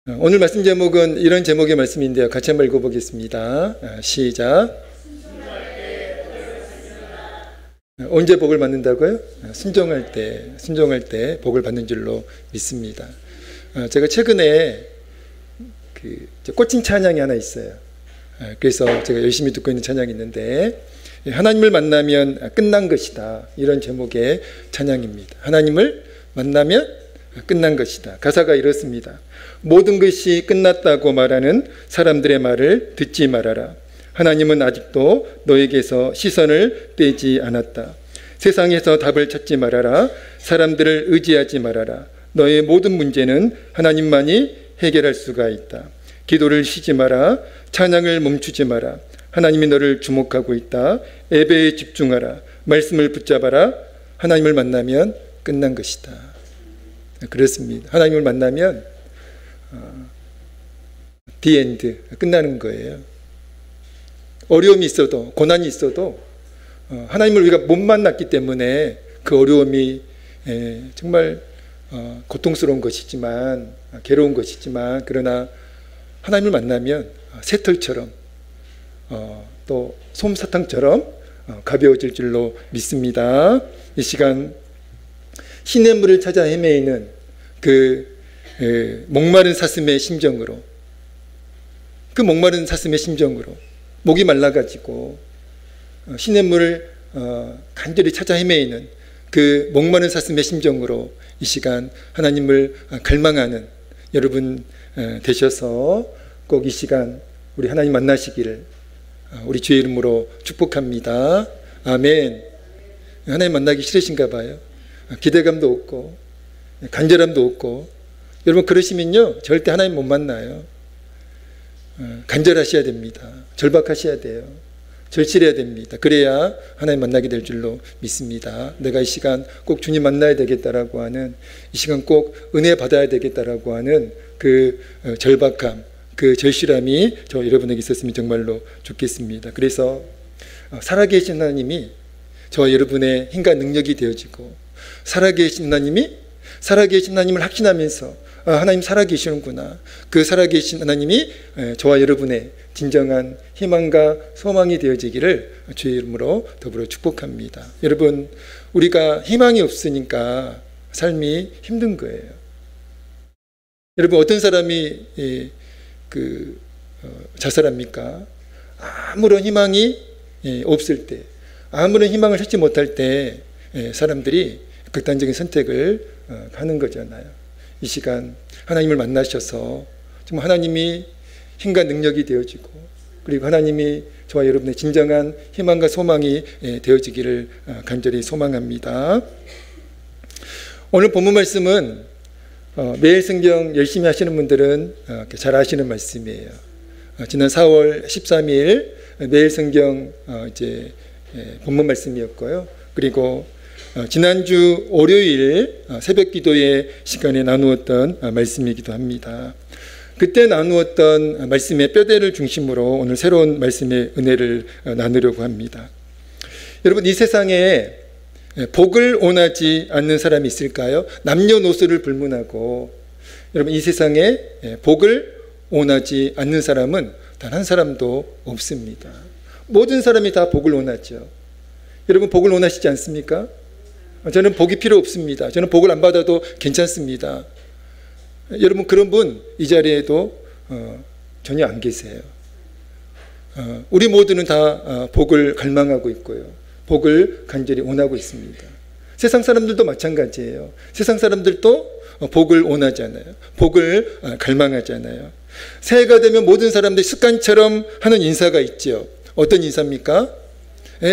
오늘 말씀 제목은 이런 제목의 말씀인데요. 같이 한번 읽어보겠습니다. 시작. 언제 복을 받는다고요? 순종할 때 복을 받는 줄로 믿습니다. 제가 최근에 꽂힌 찬양이 하나 있어요. 그래서 제가 열심히 듣고 있는 찬양이 있는데, 하나님을 만나면 끝난 것이다, 이런 제목의 찬양입니다. 하나님을 만나면 끝난 것이다. 가사가 이렇습니다. 모든 것이 끝났다고 말하는 사람들의 말을 듣지 말아라. 하나님은 아직도 너에게서 시선을 떼지 않았다. 세상에서 답을 찾지 말아라. 사람들을 의지하지 말아라. 너의 모든 문제는 하나님만이 해결할 수가 있다. 기도를 쉬지 마라. 찬양을 멈추지 마라. 하나님이 너를 주목하고 있다. 예배에 집중하라. 말씀을 붙잡아라. 하나님을 만나면 끝난 것이다. 그렇습니다. 하나님을 만나면 the end, 끝나는 거예요. 어려움이 있어도, 고난이 있어도 하나님을 우리가 못 만났기 때문에 그 어려움이 정말 고통스러운 것이지만, 괴로운 것이지만, 그러나 하나님을 만나면 새털처럼 또 솜사탕처럼 가벼워질 줄로 믿습니다. 이 시간 시냇물을 찾아 헤매이는 그 목마른 사슴의 심정으로, 그 목마른 사슴의 심정으로, 목이 말라가지고 시냇물을 간절히 찾아 헤매이는 그 목마른 사슴의 심정으로 이 시간 하나님을 갈망하는 여러분 되셔서 꼭 이 시간 우리 하나님 만나시기를 우리 주의 이름으로 축복합니다. 아멘. 하나님 만나기 싫으신가 봐요. 기대감도 없고 간절함도 없고, 여러분 그러시면요 절대 하나님 못 만나요. 간절하셔야 됩니다. 절박하셔야 돼요. 절실해야 됩니다. 그래야 하나님 만나게 될 줄로 믿습니다. 내가 이 시간 꼭 주님 만나야 되겠다라고 하는, 이 시간 꼭 은혜 받아야 되겠다라고 하는 그 절박함, 그 절실함이 저 여러분에게 있었으면 정말로 좋겠습니다. 그래서 살아계신 하나님이 저와 여러분의 힘과 능력이 되어지고, 살아계신 하나님을 확신하면서 하나님 살아계시는구나, 그 살아계신 하나님이 저와 여러분의 진정한 희망과 소망이 되어지기를 주의 이름으로 더불어 축복합니다. 여러분, 우리가 희망이 없으니까 삶이 힘든 거예요. 여러분, 어떤 사람이 자살합니까? 아무런 희망이 없을 때, 아무런 희망을 찾지 못할 때 사람들이 극단적인 선택을 하는 거잖아요. 이 시간 하나님을 만나셔서 정말 하나님이 힘과 능력이 되어지고, 그리고 하나님이 저와 여러분의 진정한 희망과 소망이 되어지기를 간절히 소망합니다. 오늘 본문 말씀은 매일 성경 열심히 하시는 분들은 잘 아시는 말씀이에요. 지난 4월 13일 매일 성경 본문 말씀이었고요. 그리고 지난주 월요일 새벽 기도의 시간에 나누었던 말씀이기도 합니다. 그때 나누었던 말씀의 뼈대를 중심으로 오늘 새로운 말씀의 은혜를 나누려고 합니다. 여러분, 이 세상에 복을 원하지 않는 사람이 있을까요? 남녀노소를 불문하고, 여러분, 이 세상에 복을 원하지 않는 사람은 단 한 사람도 없습니다. 모든 사람이 다 복을 원하죠. 여러분, 복을 원하시지 않습니까? 저는 복이 필요 없습니다. 저는 복을 안 받아도 괜찮습니다. 여러분, 그런 분 이 자리에도 전혀 안 계세요. 우리 모두는 다 복을 갈망하고 있고요, 복을 간절히 원하고 있습니다. 세상 사람들도 마찬가지예요. 세상 사람들도 복을 원하잖아요. 복을 갈망하잖아요. 새해가 되면 모든 사람들이 습관처럼 하는 인사가 있죠. 어떤 인사입니까?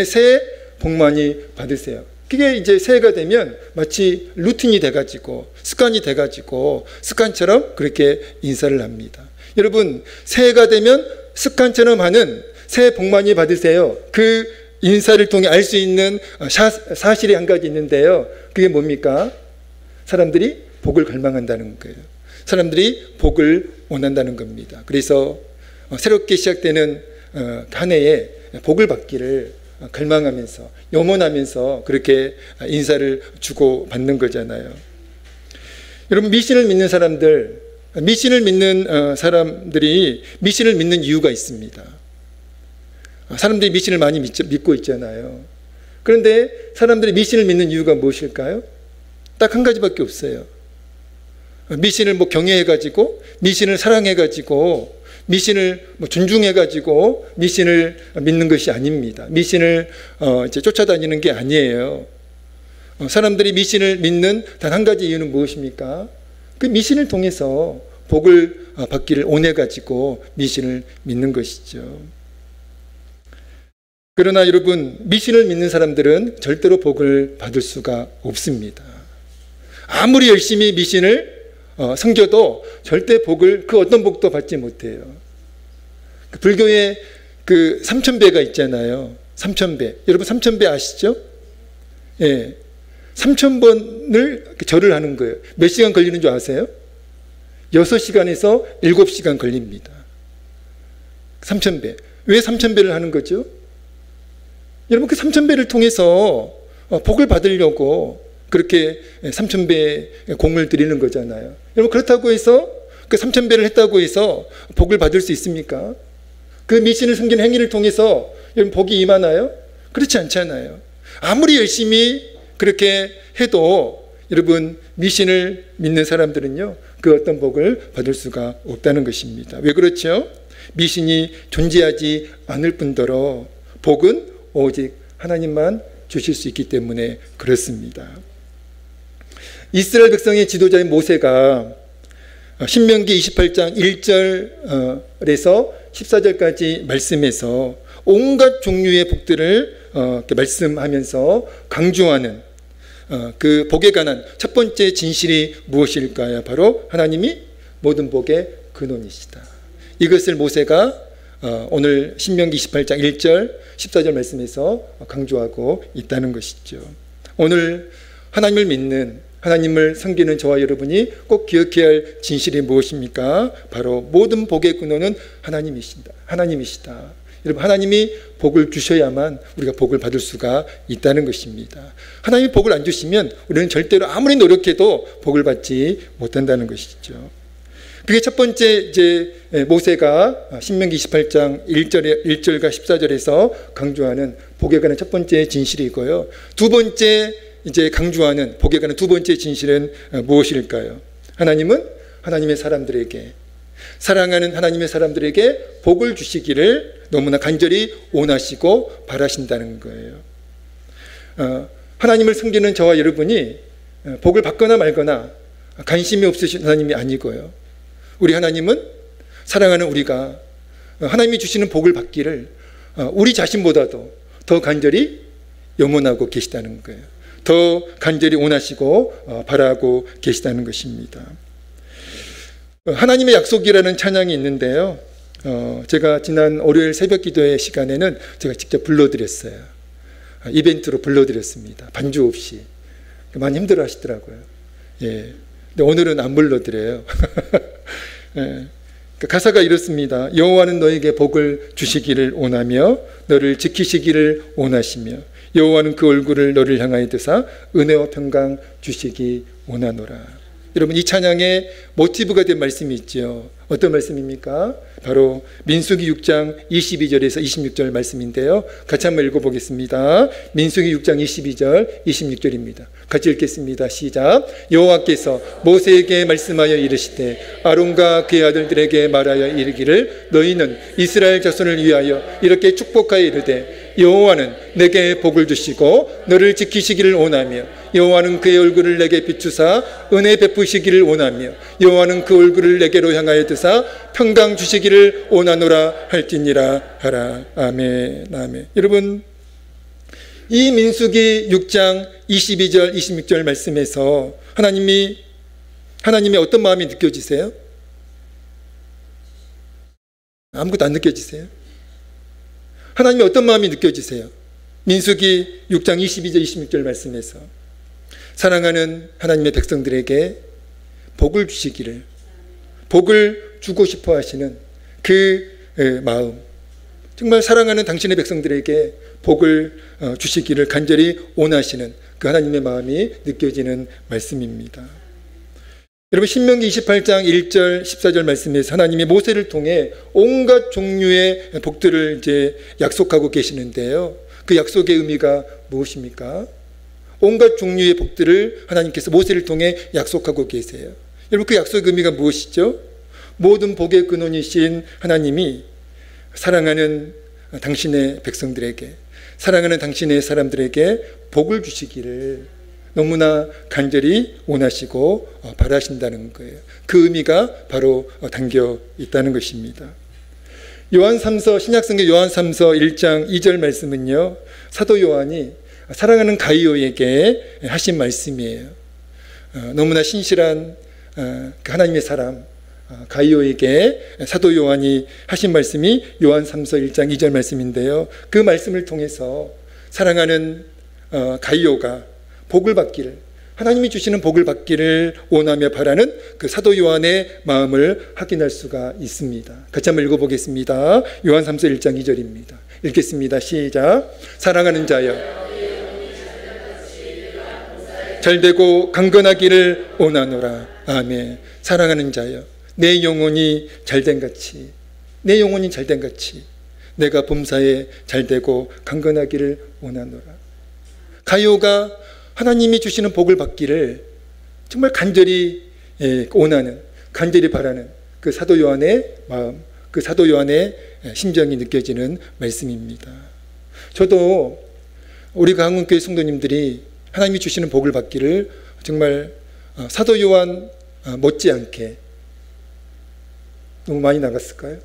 새해 복 많이 받으세요. 그게 이제 새해가 되면 마치 루틴이 돼가지고, 습관이 돼가지고 습관처럼 그렇게 인사를 합니다. 여러분, 새해가 되면 습관처럼 하는 새해 복 많이 받으세요, 그 인사를 통해 알 수 있는 사실이 한 가지 있는데요. 그게 뭡니까? 사람들이 복을 갈망한다는 거예요. 사람들이 복을 원한다는 겁니다. 그래서 새롭게 시작되는 한 해에 복을 받기를 갈망하면서, 염원하면서 그렇게 인사를 주고 받는 거잖아요. 여러분, 미신을 믿는 사람들, 미신을 믿는 사람들이 미신을 믿는 이유가 있습니다. 사람들이 미신을 많이 믿고 있잖아요. 그런데 사람들이 미신을 믿는 이유가 무엇일까요? 딱 한 가지밖에 없어요. 미신을 경외해가지고, 미신을 사랑해가지고, 미신을 존중해가지고 미신을 믿는 것이 아닙니다. 미신을 이제 쫓아다니는 게 아니에요. 사람들이 미신을 믿는 단 한 가지 이유는 무엇입니까? 그 미신을 통해서 복을 받기를 원해가지고 미신을 믿는 것이죠. 그러나 여러분, 미신을 믿는 사람들은 절대로 복을 받을 수가 없습니다. 아무리 열심히 미신을 섬겨도 절대 복을, 그 어떤 복도 받지 못해요. 불교에 그 삼천배가 있잖아요. 삼천배. 여러분 삼천배 아시죠? 예. 3,000번을 절을 하는 거예요. 몇 시간 걸리는 줄 아세요? 6시간에서 7시간 걸립니다. 3,000배. 왜 3,000배를 하는 거죠? 여러분, 그 3,000배를 통해서 복을 받으려고 그렇게 3,000배 공을 들이는 거잖아요. 여러분, 그렇다고 해서 그 3,000배를 했다고 해서 복을 받을 수 있습니까? 그 미신을 숨기는 행위를 통해서 여러분 복이 임하나요? 그렇지 않잖아요. 아무리 열심히 그렇게 해도 여러분, 미신을 믿는 사람들은요, 그 어떤 복을 받을 수가 없다는 것입니다. 왜 그렇죠? 미신이 존재하지 않을 뿐더러 복은 오직 하나님만 주실 수 있기 때문에 그렇습니다. 이스라엘 백성의 지도자인 모세가 신명기 28장 1절에서 14절까지 말씀에서 온갖 종류의 복들을 말씀하면서 강조하는 그 복에 관한 첫 번째 진실이 무엇일까요? 바로 하나님이 모든 복의 근원이시다. 이것을 모세가 오늘 신명기 28장 1절 14절 말씀에서 강조하고 있다는 것이죠. 오늘 하나님을 믿는, 하나님을 섬기는 저와 여러분이 꼭 기억해야 할 진실이 무엇입니까? 바로 모든 복의 근원은 하나님이시다. 여러분, 하나님이 복을 주셔야만 우리가 복을 받을 수가 있다는 것입니다. 하나님이 복을 안 주시면 우리는 절대로 아무리 노력해도 복을 받지 못한다는 것이죠. 그게 첫 번째, 이제 모세가 신명기 28장 1절과 14절에서 강조하는 복에 관한 첫 번째 진실이고요. 두 번째 이제 강조하는 복에 관한 두 번째 진실은 무엇일까요? 하나님은 하나님의 사람들에게, 사랑하는 하나님의 사람들에게 복을 주시기를 너무나 간절히 원하시고 바라신다는 거예요. 하나님을 섬기는 저와 여러분이 복을 받거나 말거나 관심이 없으신 하나님이 아니고요. 우리 하나님은 사랑하는 우리가 하나님이 주시는 복을 받기를 우리 자신보다도 더 간절히 염원하고 계시다는 거예요. 더 간절히 원하시고 바라고 계시다는 것입니다. 하나님의 약속이라는 찬양이 있는데요. 제가 지난 월요일 새벽 기도회 시간에는 제가 직접 불러드렸어요. 이벤트로 불러드렸습니다. 반주 없이. 많이 힘들어 하시더라고요. 예. 근데 오늘은 안 불러드려요. 예. 가사가 이렇습니다. 여호와는 너에게 복을 주시기를 원하며 너를 지키시기를 원하시며 여호와는 그 얼굴을 너를 향하여 드사 은혜와 평강 주시기 원하노라. 여러분, 이 찬양의 모티브가 된 말씀이 있죠. 어떤 말씀입니까? 바로 민수기 6장 22절에서 26절 말씀인데요. 같이 한번 읽어보겠습니다. 민수기 6장 22절 26절입니다. 같이 읽겠습니다. 시작. 여호와께서 모세에게 말씀하여 이르시되 아론과 그의 아들들에게 말하여 이르기를 너희는 이스라엘 자손을 위하여 이렇게 축복하여 이르되 여호와는 내게 복을 주시고 너를 지키시기를 원하며 여호와는 그의 얼굴을 내게 비추사 은혜 베푸시기를 원하며 여호와는 그 얼굴을 내게로 향하여 드사 평강 주시기를 원하노라 할지니라 하라. 아멘. 아멘. 여러분, 이 민수기 6장 22절 26절 말씀에서 하나님의 어떤 마음이 느껴지세요? 아무것도 안 느껴지세요? 하나님의 어떤 마음이 느껴지세요? 민수기 6장 22절 26절 말씀에서 사랑하는 하나님의 백성들에게 복을 주시기를, 복을 주고 싶어 하시는 그 마음, 정말 사랑하는 당신의 백성들에게 복을 주시기를 간절히 원하시는 그 하나님의 마음이 느껴지는 말씀입니다. 여러분 신명기 28장 1절 14절 말씀에서 하나님이 모세를 통해 온갖 종류의 복들을 이제 약속하고 계시는데요. 그 약속의 의미가 무엇입니까? 온갖 종류의 복들을 하나님께서 모세를 통해 약속하고 계세요. 여러분 그 약속의 의미가 무엇이죠? 모든 복의 근원이신 하나님이 사랑하는 당신의 백성들에게, 사랑하는 당신의 사람들에게 복을 주시기를 너무나 간절히 원하시고 바라신다는 거예요. 그 의미가 바로 담겨 있다는 것입니다. 신약성경 요한 3서 1장 2절 말씀은요, 사도 요한이 사랑하는 가이오에게 하신 말씀이에요. 너무나 신실한 하나님의 사람 가이오에게 사도 요한이 하신 말씀이 요한 3서 1장 2절 말씀인데요. 그 말씀을 통해서 사랑하는 가이오가 복을 받기를, 하나님이 주시는 복을 받기를 원하며 바라는 그 사도 요한의 마음을 확인할 수가 있습니다. 같이 한번 읽어보겠습니다. 요한 3서 1장 2절입니다. 읽겠습니다. 시작. 사랑하는 자여, 잘되고 강건하기를 원하노라. 아멘. 사랑하는 자여, 내 영혼이 잘된 같이, 내 영혼이 잘된 같이 내가 범사에 잘되고 강건하기를 원하노라. 가이오가 하나님이 주시는 복을 받기를 정말 간절히 원하는, 간절히 바라는 그 사도 요한의 마음, 그 사도 요한의 심정이 느껴지는 말씀입니다. 저도 우리 강원교회 성도님들이 하나님이 주시는 복을 받기를 정말 사도 요한 못지않게 너무 많이 나갔을까요?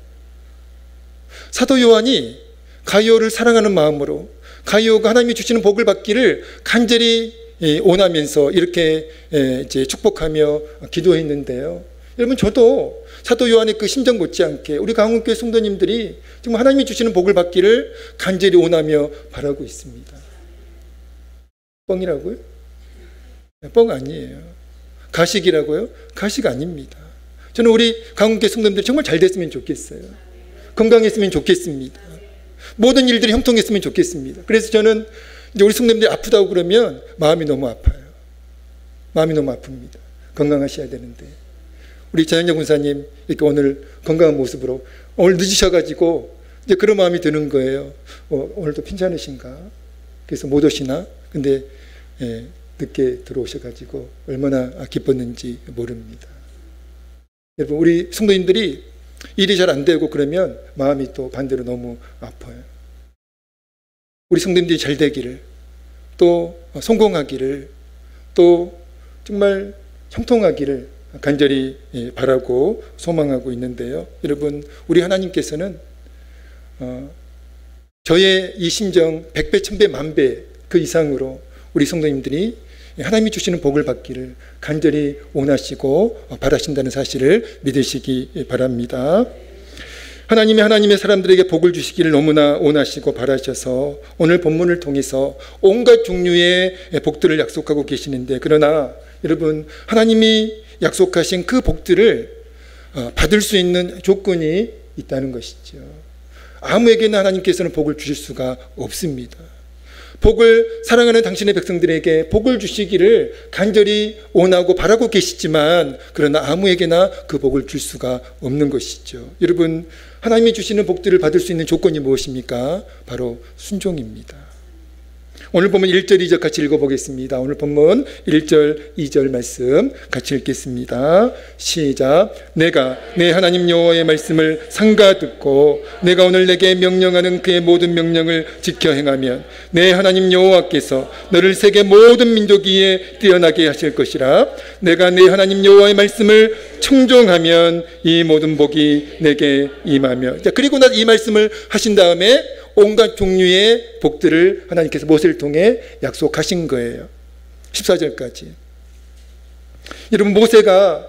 사도 요한이 가이오를 사랑하는 마음으로 가이오가 하나님이 주시는 복을 받기를 간절히 원하면서 이렇게 이제 축복하며 기도했는데요. 여러분 저도 사도 요한의 그 심정 못지않게 우리 강원교회 성도님들이 정말 하나님이 주시는 복을 받기를 간절히 원하며 바라고 있습니다. 뻥이라고요? 뻥 아니에요. 가식이라고요? 가식 아닙니다. 저는 우리 강원교회 성도님들이 정말 잘 됐으면 좋겠어요. 건강했으면 좋겠습니다. 모든 일들이 형통했으면 좋겠습니다. 그래서 저는 이제 우리 성도님들이 아프다고 그러면 마음이 너무 아파요. 마음이 너무 아픕니다. 건강하셔야 되는데. 우리 전현정 군사님 이렇게 오늘 건강한 모습으로 오늘 늦으셔가지고 이제 그런 마음이 드는 거예요. 오늘도 괜찮으신가? 그래서 못 오시나? 근데 늦게 들어오셔가지고 얼마나 기뻤는지 모릅니다. 여러분 우리 성도님들이 일이 잘 안 되고 그러면 마음이 또 반대로 너무 아파요. 우리 성도님들이 잘 되기를, 또 성공하기를, 또 정말 형통하기를 간절히 바라고 소망하고 있는데요. 여러분 우리 하나님께서는 저의 이 심정 100배, 1000배, 만배 그 이상으로 우리 성도님들이 하나님이 주시는 복을 받기를 간절히 원하시고 바라신다는 사실을 믿으시기 바랍니다. 하나님이 하나님의 사람들에게 복을 주시기를 너무나 원하시고 바라셔서 오늘 본문을 통해서 온갖 종류의 복들을 약속하고 계시는데, 그러나 여러분 하나님이 약속하신 그 복들을 받을 수 있는 조건이 있다는 것이죠. 아무에게나 하나님께서는 복을 주실 수가 없습니다. 복을 사랑하는 당신의 백성들에게 복을 주시기를 간절히 원하고 바라고 계시지만 그러나 아무에게나 그 복을 줄 수가 없는 것이죠. 여러분 하나님이 주시는 복들을 받을 수 있는 조건이 무엇입니까? 바로 순종입니다. 오늘 본문 1절 2절 같이 읽어보겠습니다. 오늘 본문 1절 2절 말씀 같이 읽겠습니다. 시작. 내가 내 하나님 여호와의 말씀을 삼가 듣고 내가 오늘 내게 명령하는 그의 모든 명령을 지켜 행하면 내 하나님 여호와께서 너를 세계 모든 민족 위에 뛰어나게 하실 것이라. 내가 내 하나님 여호와의 말씀을 청종하면 이 모든 복이 내게 임하며. 자, 그리고 이 말씀을 하신 다음에 온갖 종류의 복들을 하나님께서 모세를 통해 약속하신 거예요. 14절까지. 여러분 모세가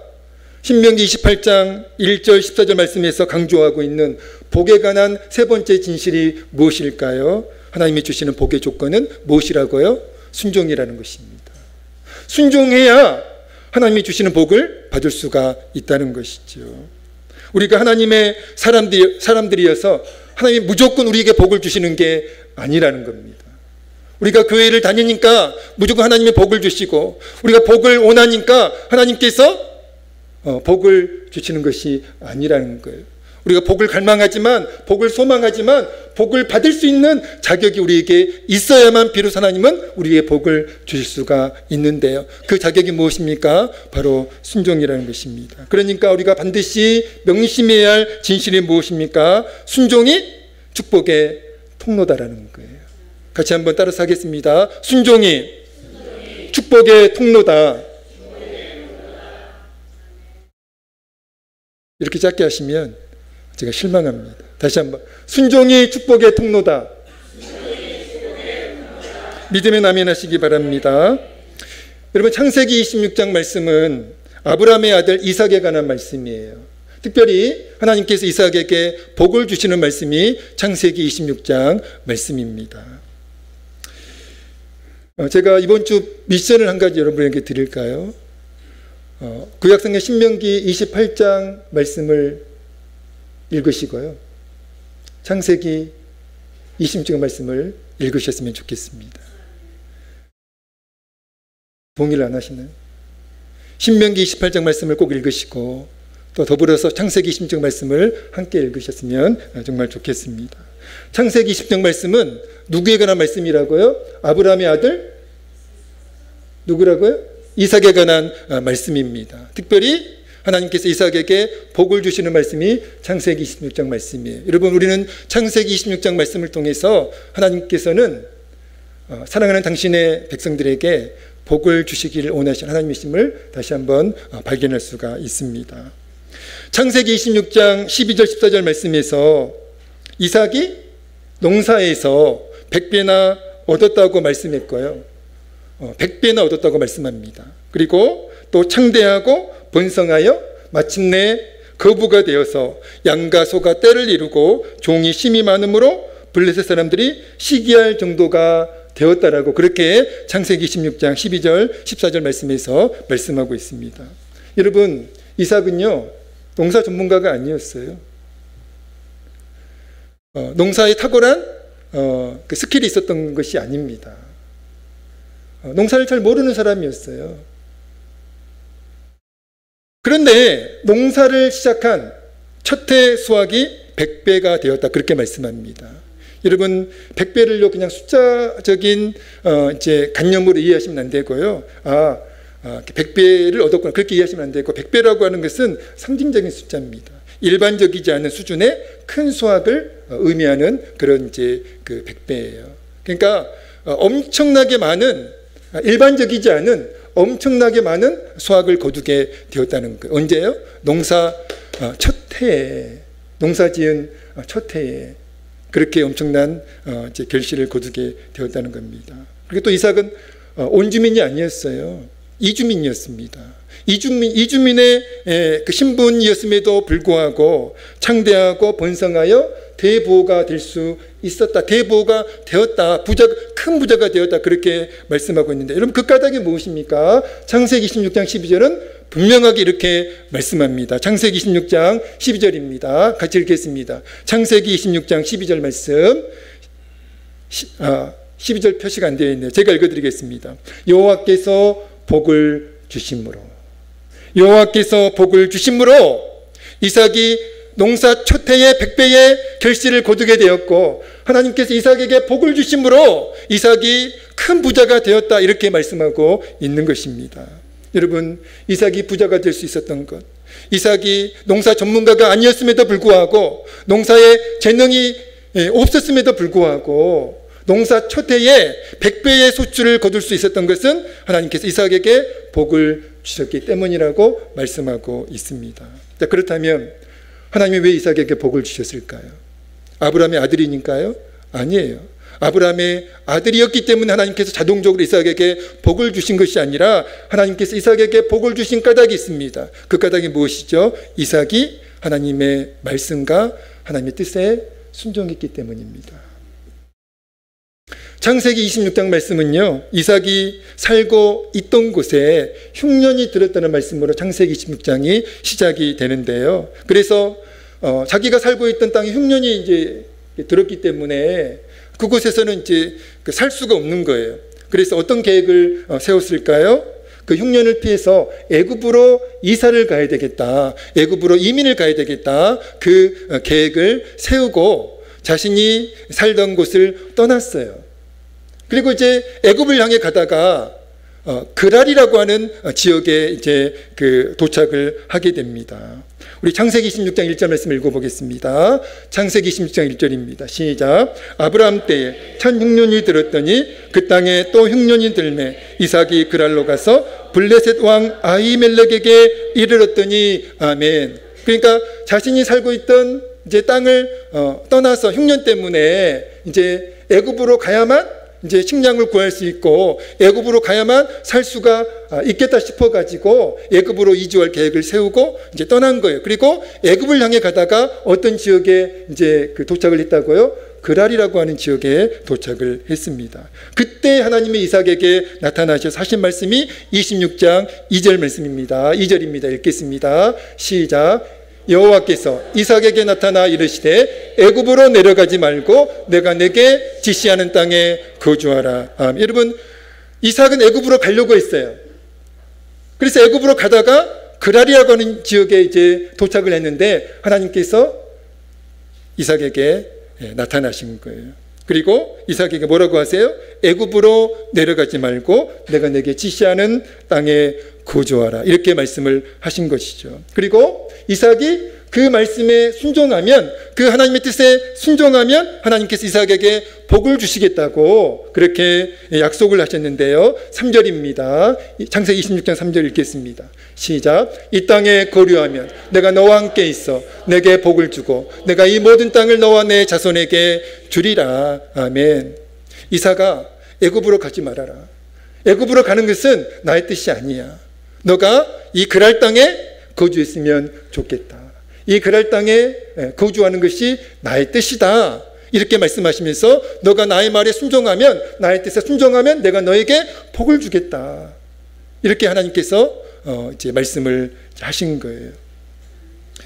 신명기 28장 1절 14절 말씀에서 강조하고 있는 복에 관한 세 번째 진실이 무엇일까요? 하나님이 주시는 복의 조건은 무엇이라고요? 순종이라는 것입니다. 순종해야 하나님이 주시는 복을 받을 수가 있다는 것이죠. 우리가 하나님의 사람들이어서 하나님이 무조건 우리에게 복을 주시는 게 아니라는 겁니다. 우리가 교회를 다니니까 무조건 하나님의 복을 주시고 우리가 복을 원하니까 하나님께서 복을 주시는 것이 아니라는 거예요. 우리가 복을 갈망하지만, 복을 소망하지만 복을 받을 수 있는 자격이 우리에게 있어야만 비로소 하나님은 우리에게 복을 주실 수가 있는데요. 그 자격이 무엇입니까? 바로 순종이라는 것입니다. 그러니까 우리가 반드시 명심해야 할 진실이 무엇입니까? 순종이 축복의 통로다라는 거예요. 같이 한번 따라서 하겠습니다. 순종이 축복의 통로다. 이렇게 짧게 하시면 제가 실망합니다. 다시 한번. 순종이 축복의 통로다. 믿음의 아멘 하시기 바랍니다. 여러분, 창세기 26장 말씀은 아브라함의 아들 이삭에 관한 말씀이에요. 특별히 하나님께서 이삭에게 복을 주시는 말씀이 창세기 26장 말씀입니다. 제가 이번 주 미션을 한 가지 여러분에게 드릴까요? 구약성경 신명기 28장 말씀을 읽으시고요, 창세기 26장 말씀을 읽으셨으면 좋겠습니다. 동의를 안 하시나요? 신명기 28장 말씀을 꼭 읽으시고 또 더불어서 창세기 26장 말씀을 함께 읽으셨으면 정말 좋겠습니다. 창세기 20장 말씀은 누구에 관한 말씀이라고요? 아브라함의 아들 누구라고요? 이삭에 관한 말씀입니다. 특별히 하나님께서 이삭에게 복을 주시는 말씀이 창세기 26장 말씀이에요. 여러분, 우리는 창세기 26장 말씀을 통해서 하나님께서는 사랑하는 당신의 백성들에게 복을 주시기를 원하시는 하나님이심을 다시 한번 발견할 수가 있습니다. 창세기 26장 12절 14절 말씀에서 이삭이 농사에서 100배나 얻었다고 말씀했고요, 100배나 얻었다고 말씀합니다. 그리고 또 창대하고 번성하여 마침내 거부가 되어서 양과 소가 떼를 이루고 종이 심이 많으므로 블레셋 사람들이 시기할 정도가 되었다라고 그렇게 창세기 16장 12절 14절 말씀에서 말씀하고 있습니다. 여러분, 이삭은요 농사 전문가가 아니었어요. 농사에 탁월한 그 스킬이 있었던 것이 아닙니다. 농사를 잘 모르는 사람이었어요. 그런데 농사를 시작한 첫 해 수확이 100배가 되었다, 그렇게 말씀합니다. 여러분, 100배를요 그냥 숫자적인 이제 관념으로 이해하시면 안 되고요. 100배를 얻었구나 그렇게 이해하시면 안 되고, 100배라고 하는 것은 상징적인 숫자입니다. 일반적이지 않은 수준의 큰 수확을 의미하는 그런 이제 그 100배예요. 그러니까 엄청나게 많은, 일반적이지 않은 엄청나게 많은 수확을 거두게 되었다는 거예요. 언제요? 농사 첫 해에, 농사 지은 첫 해에 그렇게 엄청난 이제 결실을 거두게 되었다는 겁니다. 그리고 또 이삭은 온주민이 아니었어요. 이주민이었습니다. 이주민의 그 신분이었음에도 불구하고 창대하고 번성하여 대부호가 될 수 있었다, 대부호가 되었다, 큰 부자가 되었다, 그렇게 말씀하고 있는데, 여러분 그 까닭이 무엇입니까? 창세기 26장 12절은 분명하게 이렇게 말씀합니다. 창세기 26장 12절입니다. 같이 읽겠습니다. 창세기 26장 12절 말씀, 12절 표시가 안 되어 있네요. 제가 읽어드리겠습니다. 여호와께서 복을 주심으로, 여호와께서 복을 주심으로 이삭이 농사 첫 해에 100배의 결실을 거두게 되었고, 하나님께서 이삭에게 복을 주심으로 이삭이 큰 부자가 되었다, 이렇게 말씀하고 있는 것입니다. 여러분, 이삭이 부자가 될 수 있었던 것, 이삭이 농사 전문가가 아니었음에도 불구하고, 농사에 재능이 없었음에도 불구하고 농사 첫 해에 100배의 소출을 거둘 수 있었던 것은 하나님께서 이삭에게 복을 주셨기 때문이라고 말씀하고 있습니다. 자, 그렇다면 하나님이 왜 이삭에게 복을 주셨을까요? 아브라함의 아들이니까요? 아니에요. 아브라함의 아들이었기 때문에 하나님께서 자동적으로 이삭에게 복을 주신 것이 아니라 하나님께서 이삭에게 복을 주신 까닭이 있습니다. 그 까닭이 무엇이죠? 이삭이 하나님의 말씀과 하나님의 뜻에 순종했기 때문입니다. 창세기 26장 말씀은요, 이삭이 살고 있던 곳에 흉년이 들었다는 말씀으로 창세기 26장이 시작이 되는데요. 그래서 자기가 살고 있던 땅에 흉년이 이제 들었기 때문에 그곳에서는 이제 살 수가 없는 거예요. 그래서 어떤 계획을 세웠을까요? 그 흉년을 피해서 애굽으로 이사를 가야 되겠다, 애굽으로 이민을 가야 되겠다, 그 계획을 세우고 자신이 살던 곳을 떠났어요. 그리고 이제 애굽을 향해 가다가 그랄이라고 하는 지역에 이제 그 도착을 하게 됩니다. 우리 창세기 26장 1절 말씀 읽어보겠습니다. 창세기 26장 1절입니다. 시작. 아브라함 때에 첫 흉년이 들었더니 그 땅에 또 흉년이 들매 이삭이 그랄로 가서 블레셋 왕 아히멜렉에게 이르렀더니 아멘. 그러니까 자신이 살고 있던 이제 땅을 떠나서 흉년 때문에 이제 애굽으로 가야만 이제 식량을 구할 수 있고 애굽으로 가야만 살 수가 있겠다 싶어가지고 애굽으로 이주할 계획을 세우고 이제 떠난 거예요. 그리고 애굽을 향해 가다가 어떤 지역에 이제 그 도착을 했다고요? 그랄이라고 하는 지역에 도착을 했습니다. 그때 하나님이 이삭에게 나타나셔서 하신 말씀이 26장 2절 말씀입니다. 2절입니다. 읽겠습니다. 시작. 여호와께서 이삭에게 나타나 이르시되 애굽으로 내려가지 말고 내가 내게 지시하는 땅에 거주하라. 여러분, 이삭은 애굽으로 가려고 했어요. 그래서 애굽으로 가다가 그랄이라고 하는 지역에 이제 도착을 했는데 하나님께서 이삭에게 나타나신 거예요. 그리고 이삭에게 뭐라고 하세요? 애굽으로 내려가지 말고 내가 내게 지시하는 땅에 거주하라. 이렇게 말씀을 하신 것이죠. 그리고 이삭이 그 말씀에 순종하면, 그 하나님의 뜻에 순종하면 하나님께서 이삭에게 복을 주시겠다고 그렇게 약속을 하셨는데요. 3절입니다. 창세기 26장 3절 읽겠습니다. 시작. 이 땅에 거류하면 내가 너와 함께 있어 내게 복을 주고 내가 이 모든 땅을 너와 내 자손에게 주리라. 아멘. 이삭아, 애굽으로 가지 말아라. 애굽으로 가는 것은 나의 뜻이 아니야. 너가 이 그랄 땅에 거주했으면 좋겠다. 이 그랄 땅에 거주하는 것이 나의 뜻이다. 이렇게 말씀하시면서 너가 나의 말에 순종하면, 나의 뜻에 순종하면 내가 너에게 복을 주겠다. 이렇게 하나님께서 이제 말씀을 하신 거예요.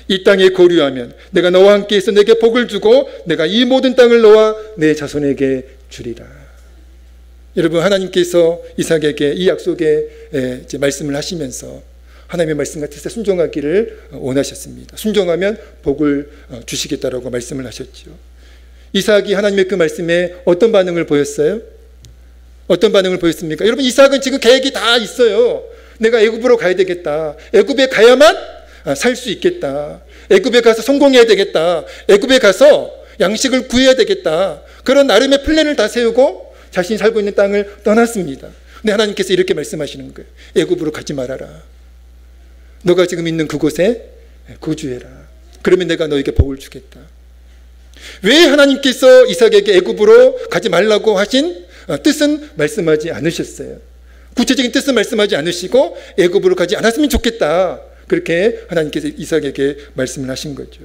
이 땅에 거류하면 내가 너와 함께해서 내게 복을 주고 내가 이 모든 땅을 너와 내 자손에게 주리라. 여러분, 하나님께서 이삭에게 이 약속에 이제 말씀을 하시면서 하나님의 말씀과 뜻에 순종하기를 원하셨습니다. 순종하면 복을 주시겠다라고 말씀을 하셨죠. 이삭이 하나님의 그 말씀에 어떤 반응을 보였어요? 어떤 반응을 보였습니까? 여러분, 이삭은 지금 계획이 다 있어요. 내가 애굽으로 가야 되겠다. 애굽에 가야만 살 수 있겠다. 애굽에 가서 성공해야 되겠다. 애굽에 가서 양식을 구해야 되겠다. 그런 나름의 플랜을 다 세우고 자신이 살고 있는 땅을 떠났습니다. 근데 하나님께서 이렇게 말씀하시는 거예요. 애굽으로 가지 말아라. 너가 지금 있는 그곳에 거주해라. 그러면 내가 너에게 복을 주겠다. 왜 하나님께서 이삭에게 애굽으로 가지 말라고 하신 뜻은 말씀하지 않으셨어요. 구체적인 뜻은 말씀하지 않으시고 애굽으로 가지 않았으면 좋겠다. 그렇게 하나님께서 이삭에게 말씀을 하신 거죠.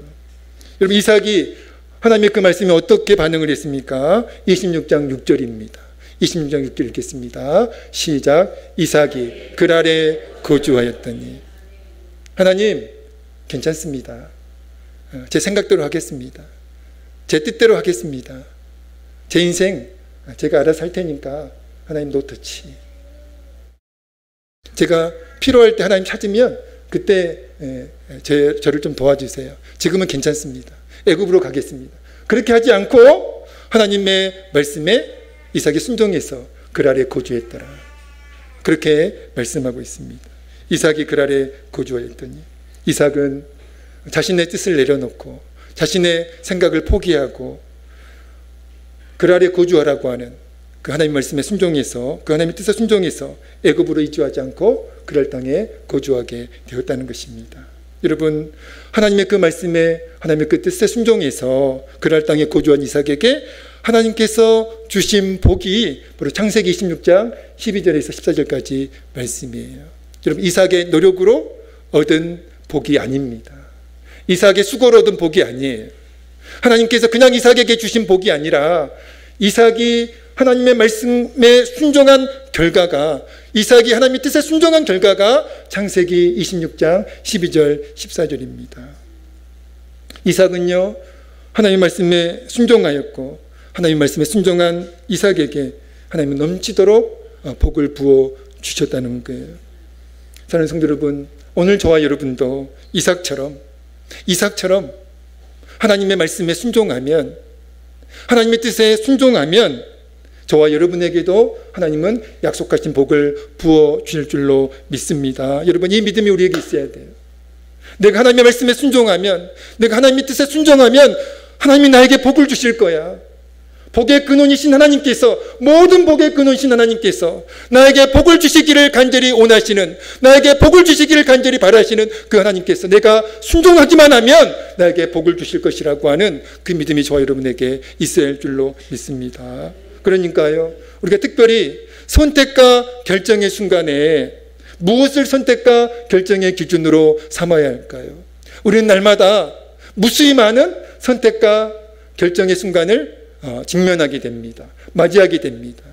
여러분, 이삭이 하나님의 그 말씀에 어떻게 반응을 했습니까? 26장 6절입니다. 26장 6절 읽겠습니다. 시작. 이삭이 그랄에 거주하였더니. 하나님, 괜찮습니다. 제 생각대로 하겠습니다. 제 뜻대로 하겠습니다. 제 인생 제가 알아서 할 테니까 하나님 노터치. 제가 필요할 때 하나님 찾으면 그때 저를 좀 도와주세요. 지금은 괜찮습니다. 애굽으로 가겠습니다. 그렇게 하지 않고 하나님의 말씀에 이삭이 순종해서 그랄에 거주했더라. 그렇게 말씀하고 있습니다. 이삭이 그랄에 거주하였더니 이삭은 자신의 뜻을 내려놓고 자신의 생각을 포기하고 그랄에 거주하라고 하는 그 하나님의 말씀에 순종해서, 그 하나님의 뜻에 순종해서 애굽으로 이주하지 않고 그랄 땅에 거주하게 되었다는 것입니다. 여러분, 하나님의 그 말씀에, 하나님의 그 뜻에 순종해서 그랄 땅에 거주한 이삭에게 하나님께서 주신 복이 바로 창세기 26장 12절에서 14절까지 말씀이에요. 여러분, 이삭의 노력으로 얻은 복이 아닙니다. 이삭의 수고로 얻은 복이 아니에요. 하나님께서 그냥 이삭에게 주신 복이 아니라 이삭이 하나님의 말씀에 순종한 결과가, 이삭이 하나님의 뜻에 순종한 결과가 창세기 26장 12절 14절입니다. 이삭은요, 하나님의 말씀에 순종하였고 하나님의 말씀에 순종한 이삭에게 하나님은 넘치도록 복을 부어 주셨다는 거예요. 사랑하는 성도 여러분, 오늘 저와 여러분도 이삭처럼 하나님의 말씀에 순종하면, 하나님의 뜻에 순종하면 저와 여러분에게도 하나님은 약속하신 복을 부어주실 줄로 믿습니다. 여러분, 이 믿음이 우리에게 있어야 돼요. 내가 하나님의 말씀에 순종하면, 내가 하나님의 뜻에 순종하면 하나님이 나에게 복을 주실 거야. 복의 근원이신 하나님께서, 모든 복의 근원이신 하나님께서 나에게 복을 주시기를 간절히 원하시는, 나에게 복을 주시기를 간절히 바라시는 그 하나님께서 내가 순종하기만 하면 나에게 복을 주실 것이라고 하는 그 믿음이 저와 여러분에게 있어야 할 줄로 믿습니다. 그러니까요, 우리가 특별히 선택과 결정의 순간에 무엇을 선택과 결정의 기준으로 삼아야 할까요? 우리는 날마다 무수히 많은 선택과 결정의 순간을 직면하게 됩니다. 맞이하게 됩니다.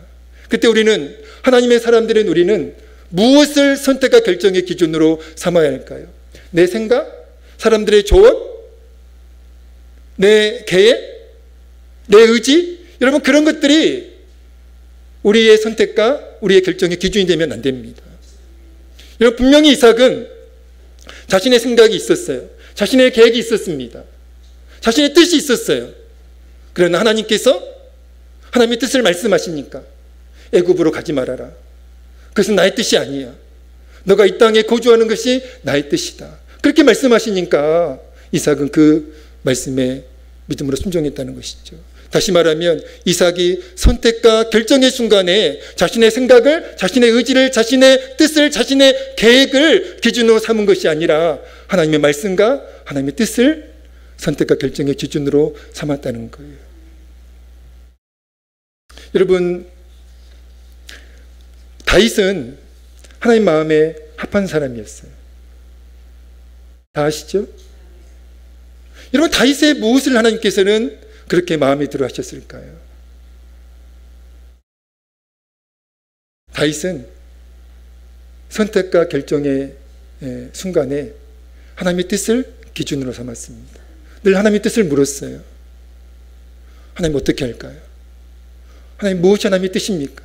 그때 우리는, 하나님의 사람들인 우리는 무엇을 선택과 결정의 기준으로 삼아야 할까요? 내 생각? 사람들의 조언? 내 계획? 내 의지? 여러분, 그런 것들이 우리의 선택과 우리의 결정의 기준이 되면 안 됩니다. 여러분, 분명히 이삭은 자신의 생각이 있었어요. 자신의 계획이 있었습니다. 자신의 뜻이 있었어요. 그러나 하나님께서 하나님의 뜻을 말씀하시니까 애굽으로 가지 말아라. 그것은 나의 뜻이 아니야. 너가 이 땅에 거주하는 것이 나의 뜻이다. 그렇게 말씀하시니까 이삭은 그 말씀에 믿음으로 순종했다는 것이죠. 다시 말하면 이삭이 선택과 결정의 순간에 자신의 생각을, 자신의 의지를, 자신의 뜻을, 자신의 계획을 기준으로 삼은 것이 아니라 하나님의 말씀과 하나님의 뜻을 선택과 결정의 기준으로 삼았다는 거예요. 여러분, 다윗은 하나님 마음에 합한 사람이었어요. 다 아시죠? 여러분, 다윗의 무엇을 하나님께서는 그렇게 마음에 들어 하셨을까요? 다윗은 선택과 결정의 순간에 하나님의 뜻을 기준으로 삼았습니다. 늘 하나님의 뜻을 물었어요. 하나님 어떻게 할까요? 하나님 무엇이 하나님의 뜻입니까?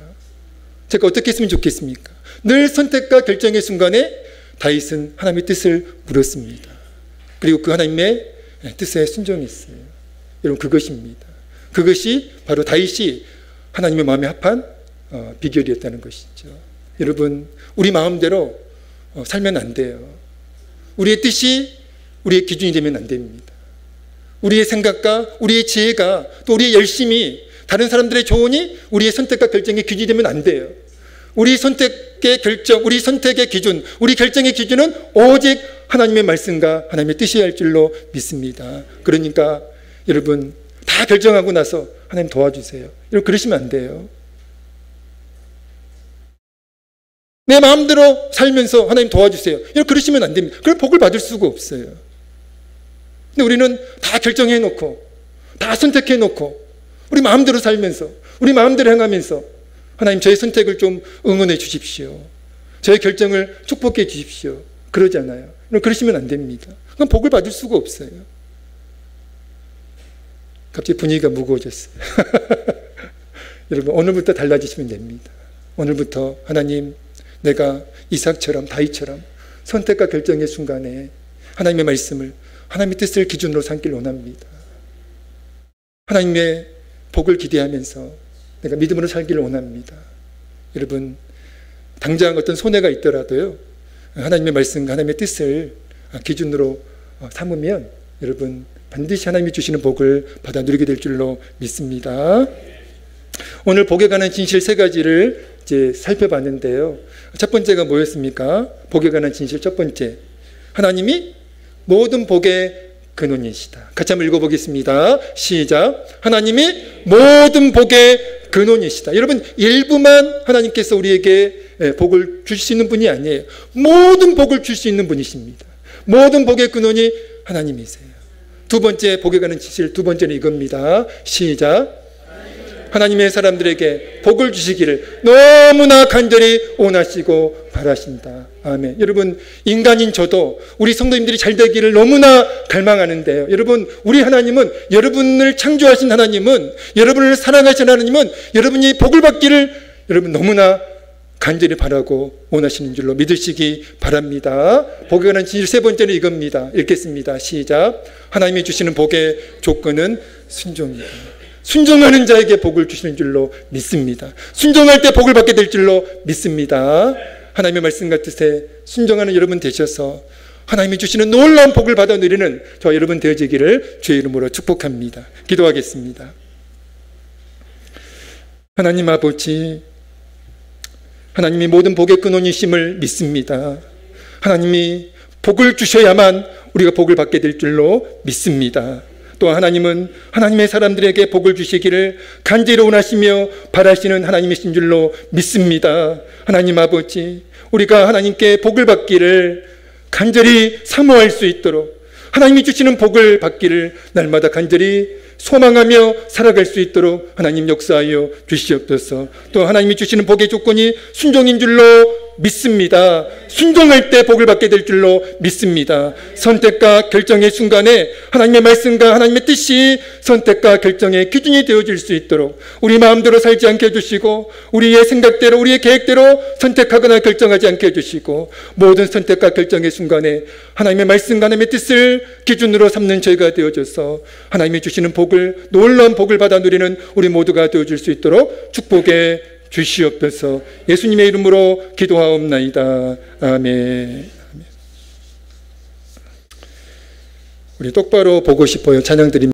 제가 어떻게 했으면 좋겠습니까? 늘 선택과 결정의 순간에 다윗은 하나님의 뜻을 물었습니다. 그리고 그 하나님의 뜻에 순종했어요. 여러분, 그것입니다. 그것이 바로 다윗이 하나님의 마음에 합한 비결이었다는 것이죠. 여러분, 우리 마음대로 살면 안 돼요. 우리의 뜻이 우리의 기준이 되면 안 됩니다. 우리의 생각과 우리의 지혜가, 또 우리의 열심이, 다른 사람들의 조언이 우리의 선택과 결정의 기준이 되면 안 돼요. 우리 선택의 결정, 우리 선택의 기준, 우리 결정의 기준은 오직 하나님의 말씀과 하나님의 뜻이어야 할 줄로 믿습니다. 그러니까 여러분, 다 결정하고 나서 하나님 도와주세요, 여러분, 그러시면 안 돼요. 내 마음대로 살면서 하나님 도와주세요, 여러분, 그러시면 안 됩니다. 그럼 복을 받을 수가 없어요. 근데 우리는 다 결정해놓고, 다 선택해놓고, 우리 마음대로 살면서, 우리 마음대로 행하면서 하나님, 저의 선택을 좀 응원해 주십시오, 저의 결정을 축복해 주십시오, 그러잖아요. 그러시면 안 됩니다. 그럼 복을 받을 수가 없어요. 갑자기 분위기가 무거워졌어요. 여러분, 오늘부터 달라지시면 됩니다. 오늘부터 하나님, 내가 이삭처럼, 다윗처럼 선택과 결정의 순간에 하나님의 말씀을, 하나님의 뜻을 기준으로 삼기를 원합니다. 하나님의 복을 기대하면서 내가 믿음으로 살기를 원합니다. 여러분, 당장 어떤 손해가 있더라도요, 하나님의 말씀과 하나님의 뜻을 기준으로 삼으면 여러분, 반드시 하나님이 주시는 복을 받아 누리게 될 줄로 믿습니다. 오늘 복에 관한 진실 3가지를 이제 살펴봤는데요. 첫 번째가 뭐였습니까? 복에 관한 진실 첫 번째, 하나님이 모든 복의 근원이시다. 같이 한번 읽어보겠습니다. 시작. 하나님이 모든 복의 근원이시다. 여러분, 일부만 하나님께서 우리에게 복을 주실 수 있는 분이 아니에요. 모든 복을 줄 수 있는 분이십니다. 모든 복의 근원이 하나님이세요. 두 번째, 복에 관한 진실 두 번째는 이겁니다. 시작. 하나님의 사람들에게 복을 주시기를 너무나 간절히 원하시고 바라신다. 아멘. 여러분, 인간인 저도 우리 성도님들이 잘 되기를 너무나 갈망하는데요. 여러분, 우리 하나님은, 여러분을 창조하신 하나님은, 여러분을 사랑하신 하나님은 여러분이 복을 받기를 여러분 너무나 간절히 바라고 원하시는 줄로 믿으시기 바랍니다. 복에 관한 진실 세 번째는 이겁니다. 읽겠습니다. 시작. 하나님이 주시는 복의 조건은 순종입니다. 순종하는 자에게 복을 주시는 줄로 믿습니다. 순종할 때 복을 받게 될 줄로 믿습니다. 하나님의 말씀 같으세 순종하는 여러분 되셔서 하나님이 주시는 놀라운 복을 받아 누리는 저와 여러분 되어지기를 주의 이름으로 축복합니다. 기도하겠습니다. 하나님 아버지, 하나님이 모든 복의 근원이심을 믿습니다. 하나님이 복을 주셔야만 우리가 복을 받게 될 줄로 믿습니다. 또 하나님은 하나님의 사람들에게 복을 주시기를 간절히 원하시며 바라시는 하나님이신 줄로 믿습니다. 하나님 아버지, 우리가 하나님께 복을 받기를 간절히 사모할 수 있도록 하나님이 주시는 복을 받기를 날마다 간절히 소망하며 살아갈 수 있도록 하나님 역사하여 주시옵소서. 또 하나님이 주시는 복의 조건이 순종인 줄로 믿습니다. 순종할 때 복을 받게 될 줄로 믿습니다. 선택과 결정의 순간에 하나님의 말씀과 하나님의 뜻이 선택과 결정의 기준이 되어질 수 있도록 우리 마음대로 살지 않게 해주시고 우리의 생각대로 우리의 계획대로 선택하거나 결정하지 않게 해주시고 모든 선택과 결정의 순간에 하나님의 말씀과 하나님의 뜻을 기준으로 삼는 저희가 되어져서 하나님이 주시는 복을 놀라운 복을 받아 누리는 우리 모두가 되어줄 수 있도록 축복의 주시옵소서. 예수님의 이름으로 기도하옵나이다. 아멘. 우리 똑바로 보고 싶어요. 찬양 드립니다.